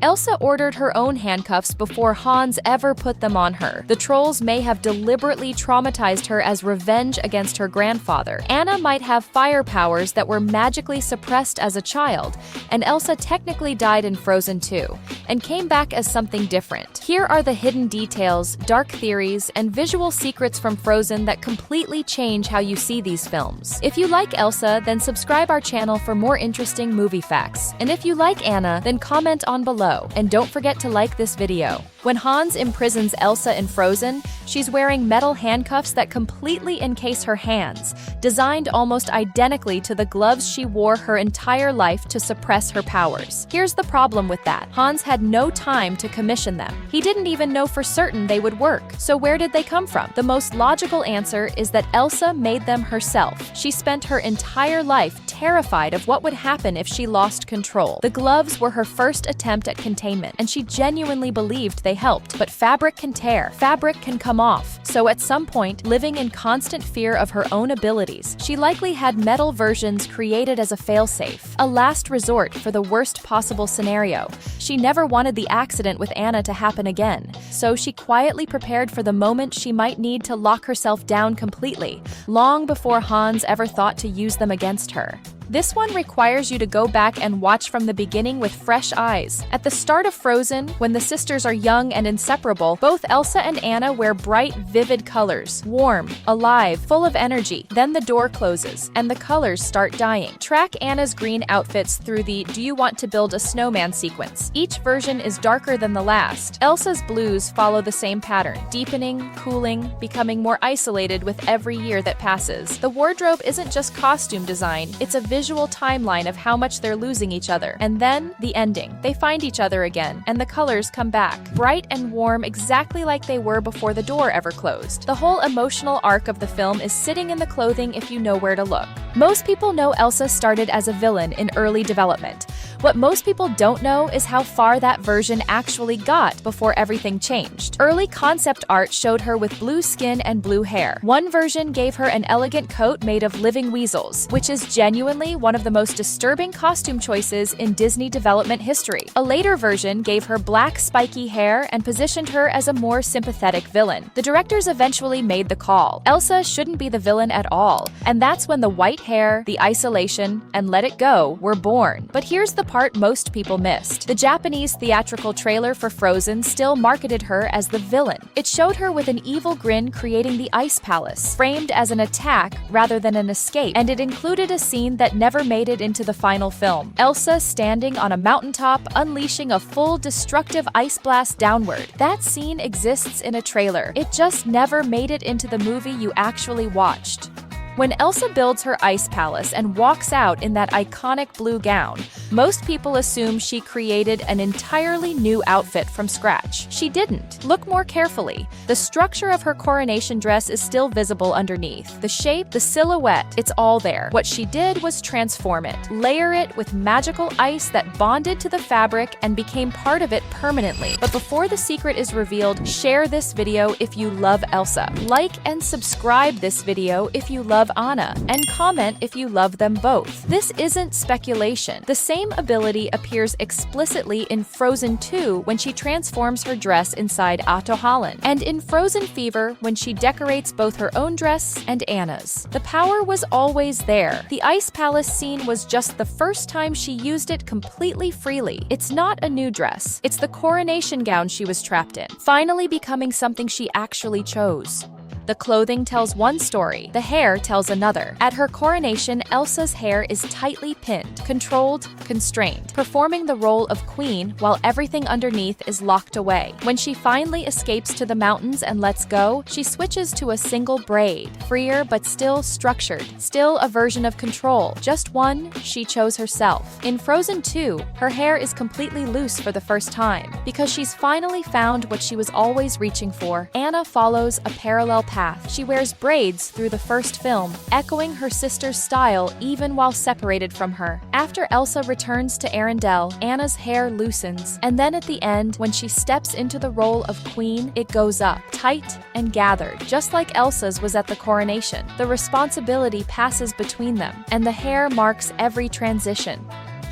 Elsa ordered her own handcuffs before Hans ever put them on her. The trolls may have deliberately traumatized her as revenge against her grandfather. Anna might have fire powers that were magically suppressed as a child, and Elsa technically died in Frozen 2 and came back as something different. Here are the hidden details, dark theories, and visual secrets from Frozen that completely change how you see these films. If you like Elsa, then subscribe our channel for more interesting movie facts. And if you like Anna, then comment on below. And don't forget to like this video. When Hans imprisons Elsa in Frozen, she's wearing metal handcuffs that completely encase her hands, designed almost identically to the gloves she wore her entire life to suppress her powers. Here's the problem with that. Hans had no time to commission them. He didn't even know for certain they would work. So where did they come from? The most logical answer is that Elsa made them herself. She spent her entire life terrified of what would happen if she lost control. The gloves were her first attempt at containment, and she genuinely believed they helped. But fabric can tear, fabric can come off. So at some point, living in constant fear of her own abilities, she likely had metal versions created as a failsafe, a last resort for the worst possible scenario. She never wanted the accident with Anna to happen again, so she quietly prepared for the moment she might need to lock herself down completely, long before Hans ever thought to use them against her. This one requires you to go back and watch from the beginning with fresh eyes. At the start of Frozen, when the sisters are young and inseparable, both Elsa and Anna wear bright, vivid colors, warm, alive, full of energy. Then the door closes, and the colors start dying. Track Anna's green outfits through the "Do you want to build a snowman" sequence. Each version is darker than the last. Elsa's blues follow the same pattern, deepening, cooling, becoming more isolated with every year that passes. The wardrobe isn't just costume design, it's a visual timeline of how much they're losing each other. And then, the ending. They find each other again, and the colors come back, bright and warm exactly like they were before the door ever closed. The whole emotional arc of the film is sitting in the clothing if you know where to look. Most people know Elsa started as a villain in early development. What most people don't know is how far that version actually got before everything changed. Early concept art showed her with blue skin and blue hair. One version gave her an elegant coat made of living weasels, which is genuinely one of the most disturbing costume choices in Disney development history. A later version gave her black spiky hair and positioned her as a more sympathetic villain. The directors eventually made the call. Elsa shouldn't be the villain at all, and that's when the white hair, the isolation, and Let It Go were born. But here's the part most people missed. The Japanese theatrical trailer for Frozen still marketed her as the villain. It showed her with an evil grin creating the ice palace, framed as an attack rather than an escape, and it included a scene that never made it into the final film. Elsa standing on a mountaintop, unleashing a full destructive ice blast downward. That scene exists in a trailer. It just never made it into the movie you actually watched. When Elsa builds her ice palace and walks out in that iconic blue gown, most people assume she created an entirely new outfit from scratch. She didn't. Look more carefully. The structure of her coronation dress is still visible underneath. The shape, the silhouette, it's all there. What she did was transform it, layer it with magical ice that bonded to the fabric and became part of it permanently. But before the secret is revealed, share this video if you love Elsa. Like and subscribe this video if you love Anna, and comment if you love them both. This isn't speculation. The same ability appears explicitly in Frozen 2 when she transforms her dress inside Otto Holland, and in Frozen Fever when she decorates both her own dress and Anna's. The power was always there. The Ice Palace scene was just the first time she used it completely freely. It's not a new dress. It's the coronation gown she was trapped in, finally becoming something she actually chose. The clothing tells one story, the hair tells another. At her coronation, Elsa's hair is tightly pinned, controlled, constrained, performing the role of queen while everything underneath is locked away. When she finally escapes to the mountains and lets go, she switches to a single braid, freer but still structured, still a version of control, just one she chose herself. In Frozen 2, her hair is completely loose for the first time, because she's finally found what she was always reaching for. Anna follows a parallel path. She wears braids through the first film, echoing her sister's style even while separated from her. After Elsa returns to Arendelle, Anna's hair loosens, and then at the end, when she steps into the role of queen, it goes up, tight and gathered, just like Elsa's was at the coronation. The responsibility passes between them, and the hair marks every transition.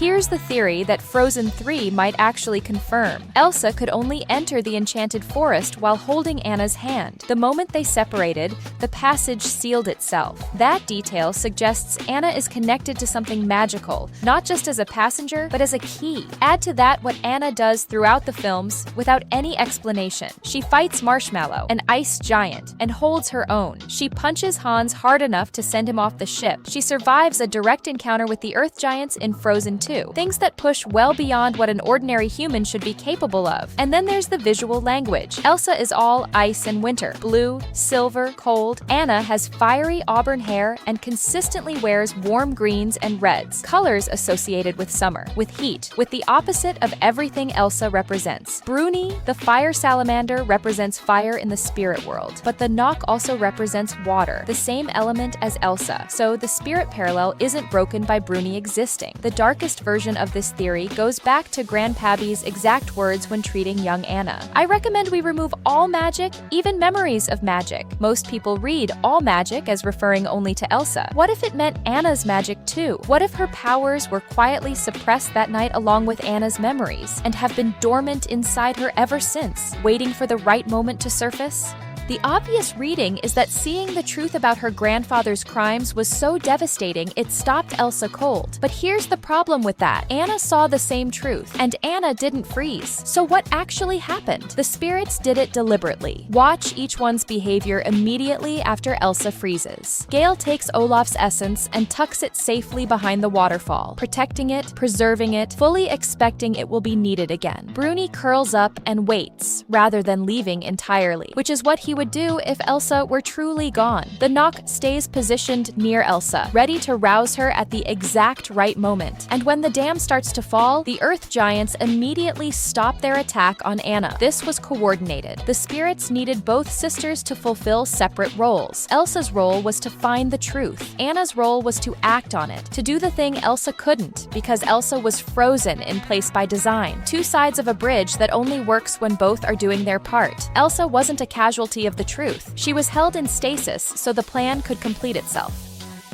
here's the theory that Frozen 3 might actually confirm. Elsa could only enter the enchanted forest while holding Anna's hand. The moment they separated, the passage sealed itself. That detail suggests Anna is connected to something magical, not just as a passenger, but as a key. Add to that what Anna does throughout the films without any explanation. She fights Marshmallow, an ice giant, and holds her own. She punches Hans hard enough to send him off the ship. She survives a direct encounter with the Earth Giants in Frozen 2, things that push well beyond what an ordinary human should be capable of. And then there's the visual language. Elsa is all ice and winter, blue, silver, cold. Anna has fiery auburn hair and consistently wears warm greens and reds, colors associated with summer, with heat, with the opposite of everything Elsa represents. Bruni, the fire salamander, represents fire in the spirit world, but the knock also represents water, the same element as Elsa, so the spirit parallel isn't broken by Bruni existing. The darkest version of this theory goes back to Grandpappy's exact words when treating young Anna. I recommend we remove all magic, even memories of magic. Most people read all magic as referring only to Elsa. What if it meant Anna's magic too? What if her powers were quietly suppressed that night along with Anna's memories, and have been dormant inside her ever since, waiting for the right moment to surface? The obvious reading is that seeing the truth about her grandfather's crimes was so devastating it stopped Elsa cold. But here's the problem with that. Anna saw the same truth, and Anna didn't freeze. So what actually happened? The spirits did it deliberately. Watch each one's behavior immediately after Elsa freezes. Gale takes Olaf's essence and tucks it safely behind the waterfall, protecting it, preserving it, fully expecting it will be needed again. Bruni curls up and waits, rather than leaving entirely, which is what he would do if Elsa were truly gone. The knock stays positioned near Elsa, ready to rouse her at the exact right moment. And when the dam starts to fall, the Earth Giants immediately stop their attack on Anna. This was coordinated. The spirits needed both sisters to fulfill separate roles. Elsa's role was to find the truth. Anna's role was to act on it, to do the thing Elsa couldn't, because Elsa was frozen in place by design. Two sides of a bridge that only works when both are doing their part. Elsa wasn't a casualty of the truth. She was held in stasis so the plan could complete itself.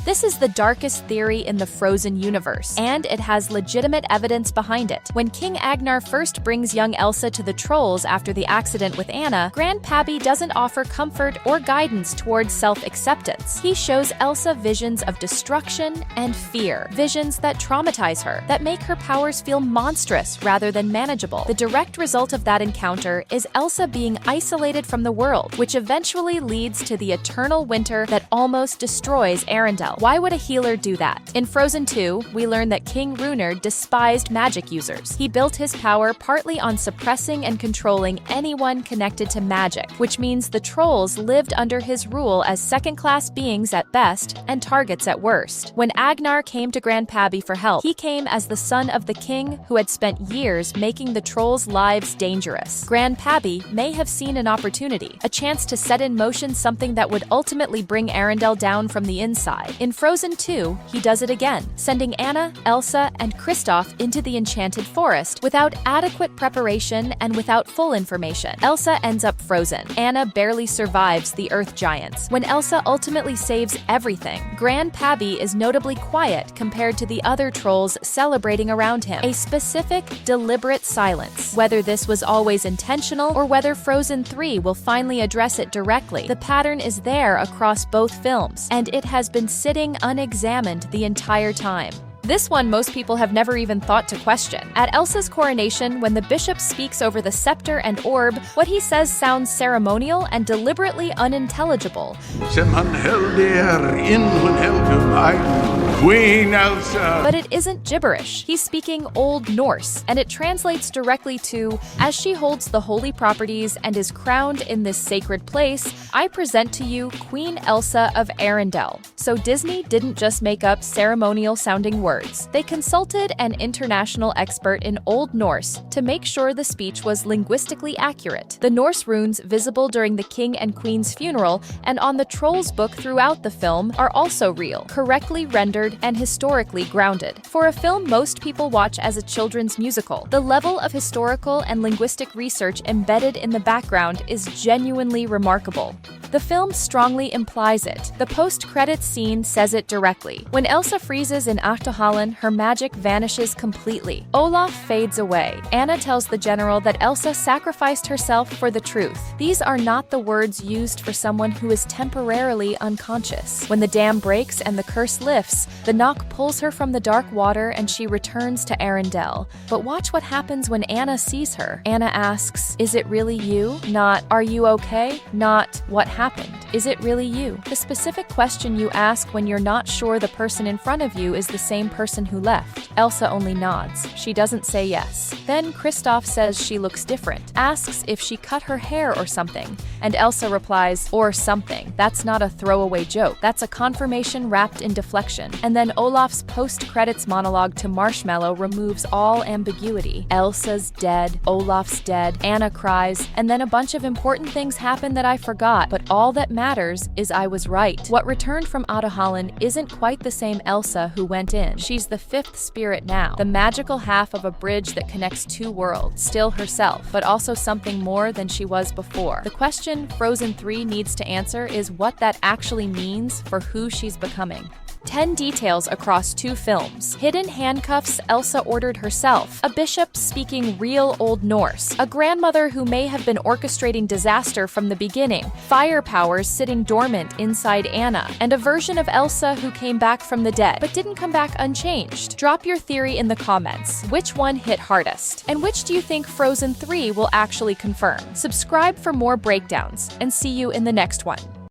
This is the darkest theory in the Frozen universe, and it has legitimate evidence behind it. When King Agnar first brings young Elsa to the trolls after the accident with Anna, Grandpappy doesn't offer comfort or guidance towards self-acceptance. He shows Elsa visions of destruction and fear, visions that traumatize her, that make her powers feel monstrous rather than manageable. The direct result of that encounter is Elsa being isolated from the world, which eventually leads to the eternal winter that almost destroys Arendelle. Why would a healer do that? In Frozen 2, we learn that King Runar despised magic users. He built his power partly on suppressing and controlling anyone connected to magic, which means the trolls lived under his rule as second-class beings at best and targets at worst. When Agnar came to Grandpappy for help, he came as the son of the king who had spent years making the trolls' lives dangerous. Grandpappy may have seen an opportunity, a chance to set in motion something that would ultimately bring Arendelle down from the inside. In Frozen 2, he does it again, sending Anna, Elsa, and Kristoff into the enchanted forest without adequate preparation and without full information. Elsa ends up frozen. Anna barely survives the Earth Giants. When Elsa ultimately saves everything, Grandpappy is notably quiet compared to the other trolls celebrating around him. A specific, deliberate silence. Whether this was always intentional or whether Frozen 3 will finally address it directly, the pattern is there across both films, and it has been sitting unexamined the entire time. This one most people have never even thought to question. At Elsa's coronation, when the bishop speaks over the scepter and orb, what he says sounds ceremonial and deliberately unintelligible. Queen Elsa. But it isn't gibberish. He's speaking Old Norse, and it translates directly to, as she holds the holy properties and is crowned in this sacred place, I present to you Queen Elsa of Arendelle. So Disney didn't just make up ceremonial-sounding words. They consulted an international expert in Old Norse to make sure the speech was linguistically accurate. The Norse runes visible during the king and queen's funeral and on the Trolls book throughout the film are also real, correctly rendered and historically grounded. For a film most people watch as a children's musical, the level of historical and linguistic research embedded in the background is genuinely remarkable. The film strongly implies it. The post-credits scene says it directly. When Elsa freezes in Achterhallen, her magic vanishes completely. Olaf fades away. Anna tells the general that Elsa sacrificed herself for the truth. These are not the words used for someone who is temporarily unconscious. When the dam breaks and the curse lifts, the knock pulls her from the dark water and she returns to Arendelle. But watch what happens when Anna sees her. Anna asks, "Is it really you?" Not, "Are you okay?" Not, "What happened?" Is it really you? The specific question you ask when you're not sure the person in front of you is the same person who left. Elsa only nods. She doesn't say yes. Then Kristoff says she looks different, asks if she cut her hair or something, and Elsa replies, "Or something." That's not a throwaway joke. That's a confirmation wrapped in deflection. And then Olaf's post-credits monologue to Marshmallow removes all ambiguity. Elsa's dead, Olaf's dead, Anna cries, and then a bunch of important things happen that I forgot, but all that matters is I was right. What returned from Achterhallen isn't quite the same Elsa who went in. She's the fifth spirit now, the magical half of a bridge that connects two worlds, still herself, but also something more than she was before. The question Frozen 3 needs to answer is what that actually means for who she's becoming. 10 details across 2 films. Hidden handcuffs Elsa ordered herself. A bishop speaking real Old Norse. A grandmother who may have been orchestrating disaster from the beginning. Fire powers sitting dormant inside Anna. And a version of Elsa who came back from the dead, but didn't come back unchanged. Drop your theory in the comments. Which one hit hardest? And which do you think Frozen 3 will actually confirm? Subscribe for more breakdowns, and see you in the next one.